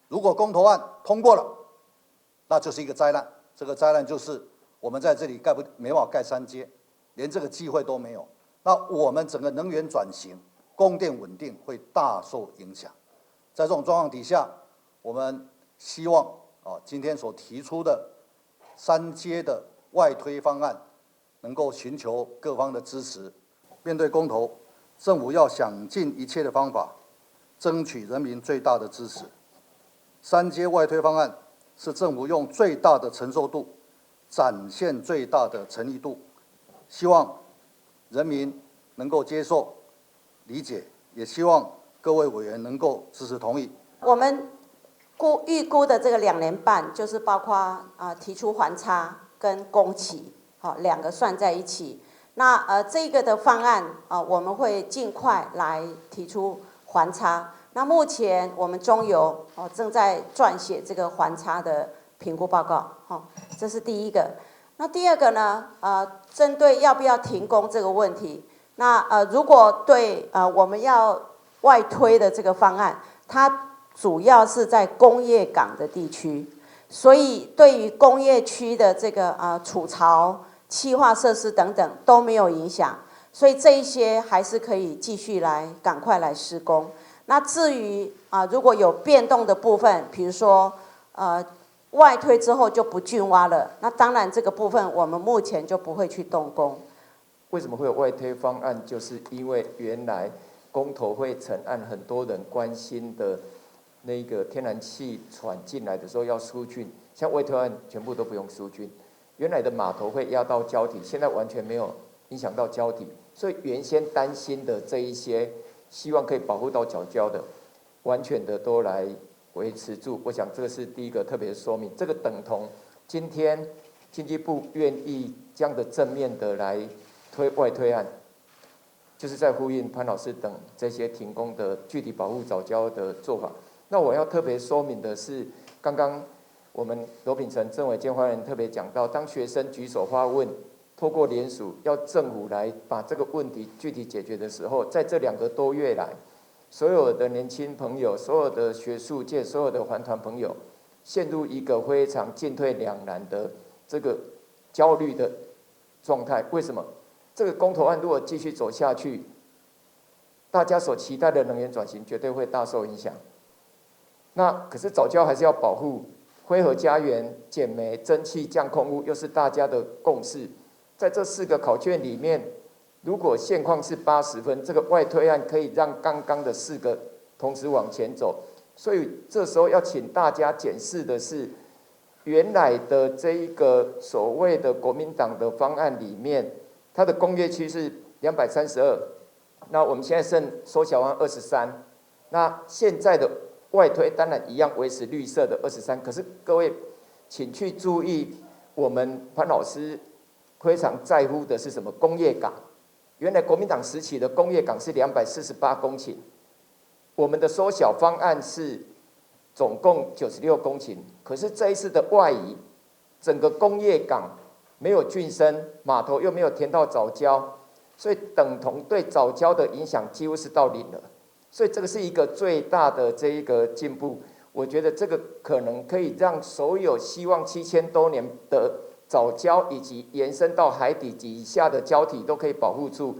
如果公投案通过了，那就是一个灾难。这个灾难就是我们在这里没办法盖3阶，连这个机会都没有。那我们整个能源转型、供电稳定会大受影响。在这种状况底下，我们希望今天所提出的3阶的外推方案，能够寻求各方的支持。面对公投，政府要想尽一切的方法，争取人民最大的支持。3阶外推方案是政府用最大的承受度，展现最大的诚意度，希望人民能够接受、理解，也希望各位委员能够支持同意。我们预估的这个2年半，就是包括提出环差跟工期，好2个算在一起。那这个的方案我们会尽快来提出环差。那目前我们中油正在撰写这个环差的评估报告，这是第一个。那第二个呢，针对要不要停工这个问题，那如果对我们要外推的这个方案，它主要是在工业港的地区，所以对于工业区的这个储槽、气化设施等等都没有影响，所以这一些还是可以继续赶快来施工。那至于如果有变动的部分，比如说外推之后就不浚挖了，那当然这个部分我们目前就不会去动工。为什么会有外推方案？就是因为原来公投会成案，很多人关心的那个天然气船进来的时候要疏浚，像外推案全部都不用疏浚。原来的码头会压到礁体，现在完全没有影响到礁体，所以原先担心的这一些，希望可以保护到藻礁的，完全的都来维持住。我想这个是第一个特别说明，这个等同今天经济部愿意这样的正面的来推外推案，就是在呼应潘老师等这些停工的具体保护藻礁的做法。那我要特别说明的是，刚刚我们罗秉成政委兼发言人特别讲到，当学生举手发问，透过联署要政府来把这个问题具体解决的时候，在这2个多月来，所有的年轻朋友、所有的学术界、所有的环团朋友，陷入一个非常进退两难的这个焦虑的状态。为什么？这个公投案如果继续走下去，大家所期待的能源转型绝对会大受影响。那可是藻礁还是要保护，灰河家园、减煤、蒸汽、降空污，又是大家的共识。在这4个考卷里面，如果现况是80分，这个外推案可以让刚刚的4个同时往前走。所以这时候要请大家检视的是，原来的这一个所谓的国民党的方案里面，它的工业区是232，那我们现在剩缩小完23，那现在的外推当然一样维持绿色的23，可是各位请去注意，我们潘老师非常在乎的是什么？工业港。原来国民党时期的工业港是248公顷，我们的缩小方案是总共96公顷，可是这一次的外移，整个工业港没有浚深，码头又没有填到藻礁，所以等同对藻礁的影响几乎是到0了。所以这个是一个最大的这一个进步，我觉得这个可能可以让所有希望7000多年的藻礁以及延伸到海底及以下的礁体都可以保护住，